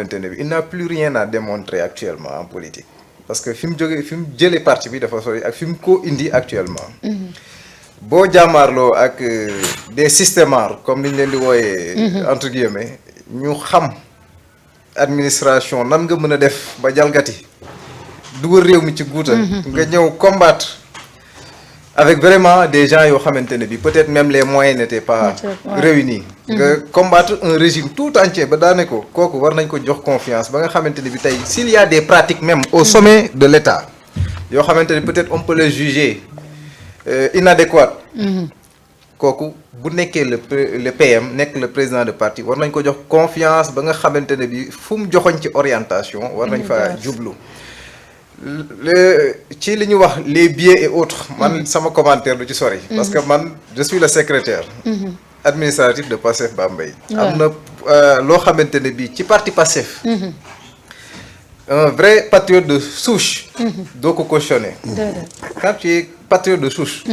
il n'a plus rien à démontrer actuellement en politique parce que fi mu jëlee parti bi dafa sori ak fi mu ko indi actuellement. boo jàmmaarloo ak des systémaires comme ni ñu leen di wooyee. entre guillemets ñu xam administration nan nga mën a def ba jalgati dugal réew mi ci guuta nga ñëw combattre avec vraiment des gens yoo xamante ne bi peut-être même les moyens n'étaient pas réunis. nga combattre un régime tout entier ba daane ko kooku war nañ ko jox confiance ba nga xamante ne bi tey s'il y a des pratiques même au sommet de l'État yoo xamante ne peut-être on peut les juger inadéquates. kooku bu nekkee le PM nekk le président de parti war nañ ko jox confiance ba nga xamante ne bi fu mu joxoñ ci orientation war nañ fa jublu. ci li ñu wax les biais et autres man sama commentaire du ci sori parce que man je suis le secrétaire administratif de Pastef Bambey am na loo xamante ne bii ci parti Pastef un vrai patriote de souche doo ko cautionner quand tu es patriote de souche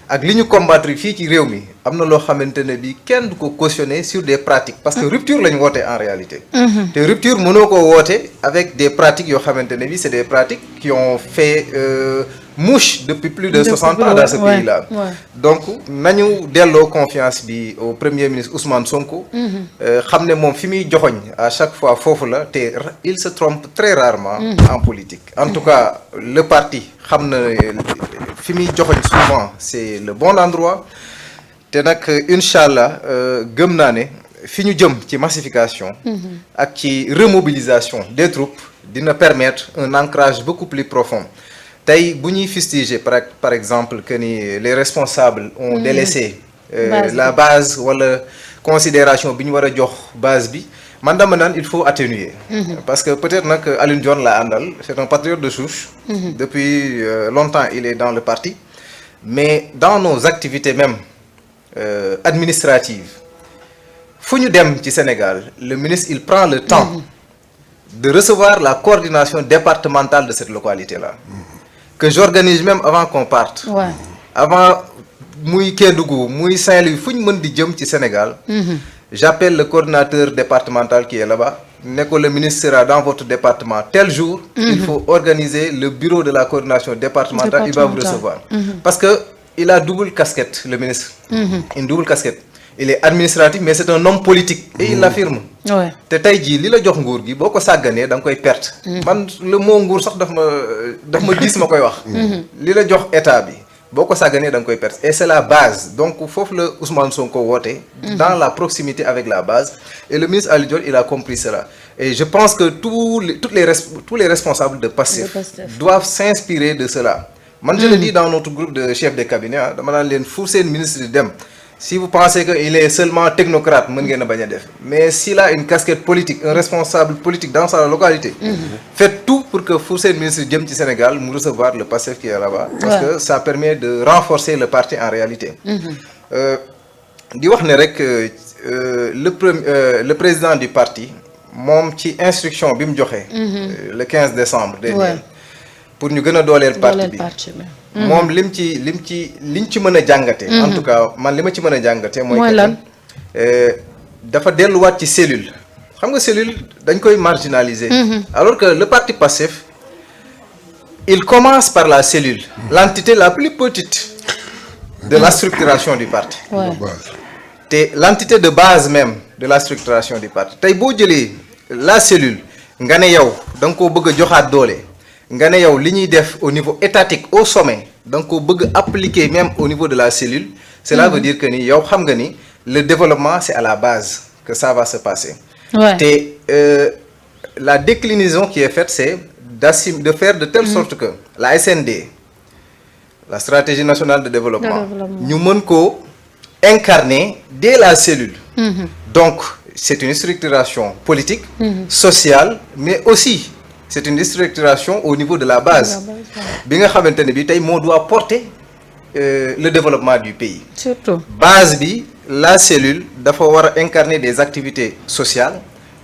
ak li ñu combattre fii ci réew mi am na loo xamante ne bii kenn du ko cautionner sur des pratiques parce que rupture la ñu woote en réalité te rupture mënoo ko woote avec des pratiques yoo xamante ne bii c'est des pratiques qui ont fait mouche depuis plus de 60 ans dans ce pays-là donc nañu delloo confiance bi au premier ministre Ousmane Sonko xam ne moom fi muy joxoñ à chaque fois foofu la te il se trompe très rarement en politique en tout cas le parti xam na fi muy joxoñ souvent c'est le bon endroit te nag incha allah gëm naa ne fi ñu jëm ci massification ak ci remobilisation des troupes dina permettre un ancrage beaucoup plus profond tey bu ñuy fustiger par exemple que ni les responsables ont délaissé la base wala considération bi ñu war a jox base bi man dama naan il faut atténuer parce que peut-être nag Alioune Dione la àndal c'est un patriote de souche depuis longtemps il est dans le parti mais dans nos activités même administratives fu ñu dem ci Sénégal le ministre il prend le temps de recevoir la coordination départementale de cette localité-là que j'organise même avant qu'on parte avant muy Kédougou muy Saint-Louis fu ñu mën di jëm ci Sénégal j'appelle le coordinateur départemental qui est là-bas ne ko le ministre sera dans votre département tel jour il faut organiser le bureau de la coordination départementale il va vous recevoir parce que il a double casquette le ministre une double casquette il est administratif mais c'est un homme politique et il l'affirme te tey jii li la jox nguur gi boo ko sàgganee da nga koy perte man le mot nguur sax daf ma gis ma koy wax li la jox état bi boo ko sàgganee da nga koy perte et c'est la base donc foofu la Ousmane Sonko woote dans la proximité avec la base et le ministre Aliou Dione il a compris cela et je pense que tous les responsables de Pastef doivent s'inspirer de cela man je le dis dans notre groupe de chefs de cabinet dama naan leen fu seen ministre di dem si vous pensez que il est seulement technocrate mën ngeen a bañ a def mais s'il a une casquette politique un responsable politique dans sa localité faites tout pour que fu seen ministre jëm ci Sénégal mu recevoir le Pastef qui est là-bas parce que ça permet de renforcer le parti en réalité di wax ne rek le président du parti moom ci instruction bi mu joxe le 15 décembre dernier pour ñu gën a dooleel parti bi moom liñ ci mën a jàngate en tout cas man li ma ci mën a jàngate mooy lan dafa delluwaat ci cellule xam nga cellule dañ koy marginaliser alors que le parti Pastef il commence par la cellule l'entité la plus petite de la structuration du parti te l'entité de base même de la structuration du parti tey boo jëlee la cellule nga ne yow da nga koo bëgg a joxaat doole nga ne yow li ñuy def au niveau étatique au sommet da nga ko bëgg appliquer même au niveau de la cellule cela veut dire que ni yow xam nga ni le développement c'est à la base que ça va se passer te la déclinaison qui est faite c'est de faire de telle sorte que la SND la stratégie nationale de développement ñu mën ko incarner dès la cellule donc c'est une structuration politique sociale mais aussi c'est une structuration au niveau de la base bi nga xamante ne bi tey moo doit porter le développement du pays surtout base bi la cellule dafa war a incarner des activités sociales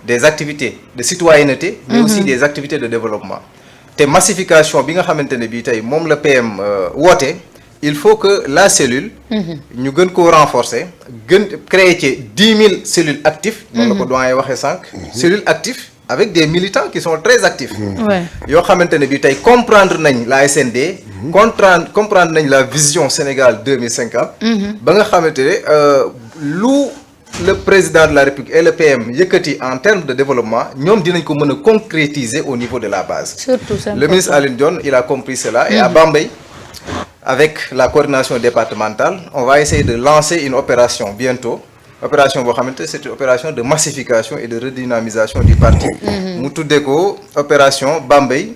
des activités de citoyenneté mais aussi des activités de développement te massification bi nga xamante ne bi tey moom la PM woote il faut que la cellule ñu gën koo renforcer gën créer ci 10 000 cellules actives noonu la ko doyen waxee sànq cellules actives avec des militants qui sont très actifs. Ouais. yoo xamante ne bi tey comprendre nañ la SND. comprendre nañ la vision Sénégal 2050. ba nga xamante ne lu le président de la République et le PM yëkkati en termes de développement ñoom dinañ ko mën a concrétiser au niveau de la base. Surtout le ministre Alioune Dione il a compris cela et à Bambey avec la coordination départementale on va essayer de lancer une opération bientôt. opération boo xamante c'est une opération de massification et de redynamisation du parti. mu tuddee ko opération Bambey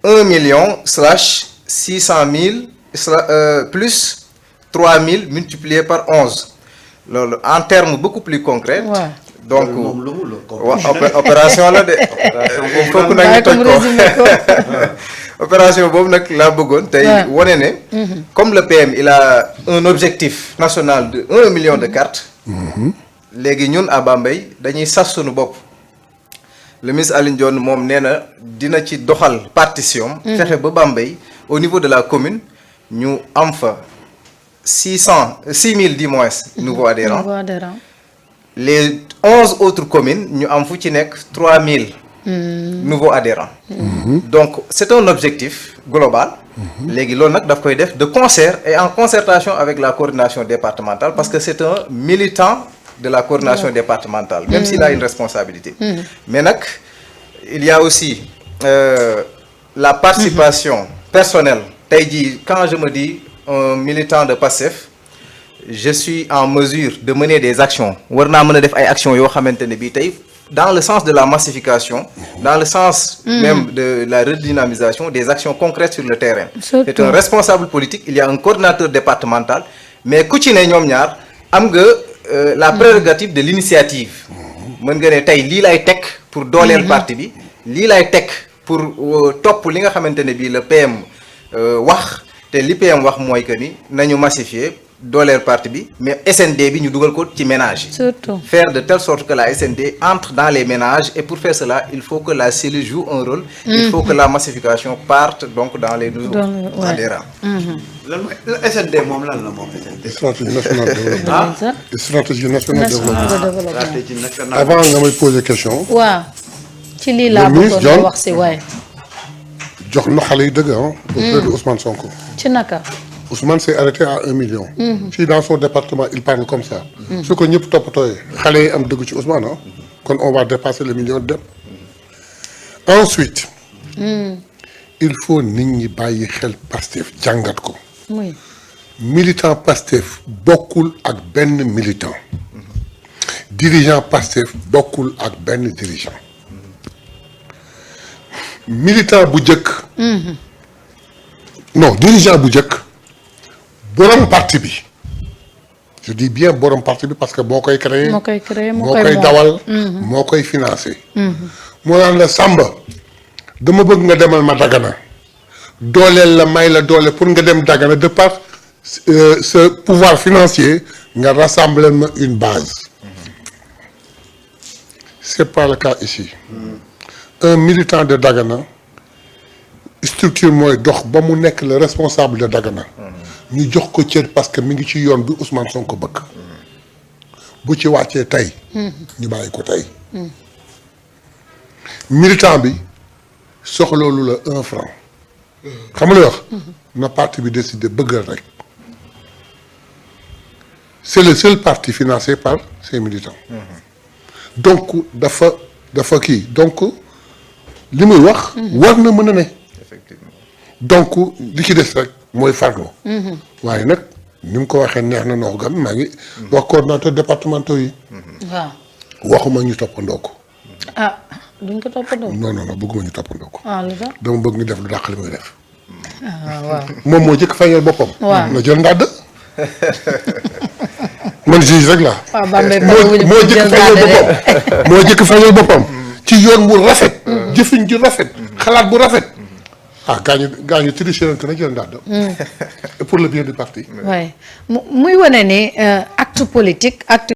1 million / 600 000 plus 3 000 multiplié par 11 loolu en termes beaucoup plus concrets. Ouais. donc opération la de. il faut que nag ñu toj ko opération boobu nag laa bëggoon tey wane ne. comme le PM il a un objectif national de 1 million de cartes. léegi ñun à Bambey dañuy sas suñu bopp le ministre Alioune Dione moom nee na dina ci doxal partition. fexe ba Bambey au niveau de la commune ñu am fa 6 000 du moins nouveaux adhérents. Les 11 autres communes ñu am fu ci nekk 3 000 nouveaux adhérents. Donc c'est un objectif global. léegi loolu nag daf koy def de concert et en concertation avec la coordination départementale parce que c'est un militant de la coordination départementale même s'il a une responsabilité. Mais nag il y a aussi la participation personnelle. Tey jii quand je me dis un militant de PASTEF je suis en mesure de mener des actions war naa mën a def ay actions yoo xamante ne bii tey dans le sens de la massification dans le sens même de la redynamisation des actions concrètes sur le terrain. C'est un responsable politique il y a un coordinateur départemental mais ku ci ne ñoom ñaar am nga la prérogative de l'initiative. mën nga ne tey lii lay teg pour dooleel parti bi lii lay teg pour topp li nga xamante ne bii le PM wax te li PM wax mooy que ni nañu massifier dooleel parti bi mais SND bi ñu dugal ko ci ménage yi. Surtout faire de telle sorte que la SND entre dans les ménages et pour faire cela il faut que la cellule joue un rôle. Il faut que la massification parte donc dans les nouveaux adhérents. lan mooy SND moom lan la moom SND. stratégie nationale de développement. stratégie nationale de développement. stratégie nationale. avant nga may poser question. waaw ci lii laa bëggoon a wax si waaye. jox na xale yi dëgg auprès de Ousmane Sonko. ci naka. Ousmane s'est arrêté à 1 million. fii dans son département il parle comme ça. su ko ñëpp toppatooyee xale yi am dëgg ci Ousmane kon on va dépasser le million dem. ensuite. il faut nit ñi bàyyi xel Pastef jàngat ko. oui. militant Pastef bokkul ak benn militant. dirigeant Pastef bokkul ak benn dirigeant. militant bu njëkk. non dirigeant bu njëkk. borom parti bi je dis bien borom parti bi parce que moo koy créer moo koy dawal moo koy financer moo naan la Samba dama bëgg nga demal ma Dagana dooleel la may la doole pour nga dem Dagana de par ce pouvoir financier nga rassembler ma une base c'est pas le cas ici un militant de Dagana structure mooy dox ba mu nekk le responsable de Dagana ñu jox ko cër parce que mi ngi ci yoon bi Ousmane Sonko bëgg bu ci wàccee tey ñu bàyyi ko tey militant bi soxloolu la 1 franc xam nga lu wax na parti bi décidé bëggal rek c'est le seul parti financé par ses militants donc dafa kii donc li muy wax war na mën a ne donc li ci des rek mooy farlu. waaye nag ni mu ko waxee neex na noo gan maa ngi wax coordonnateur départementaux yi. waaw. waxuma ñu toppandoo ko. ah duñ ko toppandoo. non bëgguma ñu toppandoo ko. lu tax dama bëgg ñu def lu dàq li muy def. waaw. moom moo jëkk feeñal boppam. waaw na jël ndàdd. man juge rek laa. waaw Bambey moo jëkk feeñal boppam. ci yoon bu rafet. jëfin ju rafet. xalaat bu rafet. gaañu triché nañ ko na jël ndàdd. pour le bien du parti. waaye muy wane ne acte politique acte